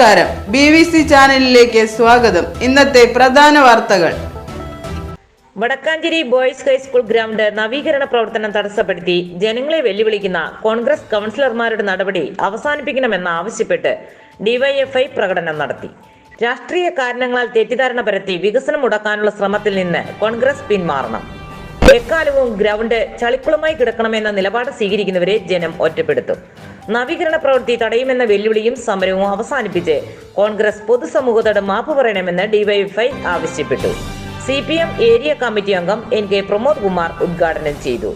നമസ്കാരം, BBC ചാനലിലേക്ക് സ്വാഗതം. ഇന്നത്തെ പ്രധാന വാർത്തകൾ. വടക്കാഞ്ചേരി ബോയ്സ് ഹൈസ്കൂൾ ഗ്രൗണ്ട് നവീകരണ പ്രവർത്തനം തടസ്സപ്പെടുത്തി ജനങ്ങളെ വെല്ലുവിളിക്കുന്ന കോൺഗ്രസ് കൗൺസിലർമാരുടെ നടപടി അവസാനിപ്പിക്കണമെന്നാവശ്യപ്പെട്ട് ഡിവൈഎഫ്ഐ പ്രകടനം നടത്തി. രാഷ്ട്രീയ കാരണങ്ങളാൽ തെറ്റിദ്ധാരണ പരത്തി വികസനം മുടക്കാനുള്ള ശ്രമത്തിൽ നിന്ന് കോൺഗ്രസ് പിന്മാറണം. എക്കാലവും ഗ്രൗണ്ട് ചളിക്കുളമായി കിടക്കണമെന്ന നിലപാട് സ്വീകരിക്കുന്നവരെ ജനം ഒറ്റപ്പെടുത്തും. നവീകരണ പ്രവൃത്തി തടയുമെന്ന വെല്ലുവിളിയും സമരവും അവസാനിപ്പിച്ച് കോൺഗ്രസ് പൊതുസമൂഹത്തോട് മാപ്പ് പറയണമെന്ന് ഡിവൈഎഫ്ഐ ആവശ്യപ്പെട്ടു. CPM ഏരിയ കമ്മിറ്റി അംഗം NK പ്രമോദ് കുമാർ ഉദ്ഘാടനം ചെയ്തു.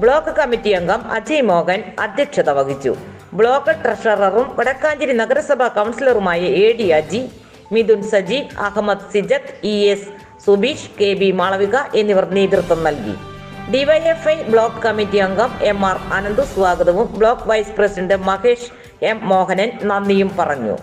ബ്ലോക്ക് കമ്മിറ്റി അംഗം അജയ് മോഹൻ അധ്യക്ഷത വഹിച്ചു. ബ്ലോക്ക് ട്രഷററും വടക്കാഞ്ചേരി നഗരസഭാ കൗൺസിലറുമായ AD Aji, Mithun Sajeev, Ahmed സിജത്ത്, ES Subeesh, KB Malavika എന്നിവർ നേതൃത്വം നൽകി. ഡിവൈഎഫ്ഐ ബ്ലോക്ക് കമ്മിറ്റി അംഗം MR അനന്തു സ്വാഗതവും block vice president Mahesh M Mohanan നന്ദിയും പറഞ്ഞു.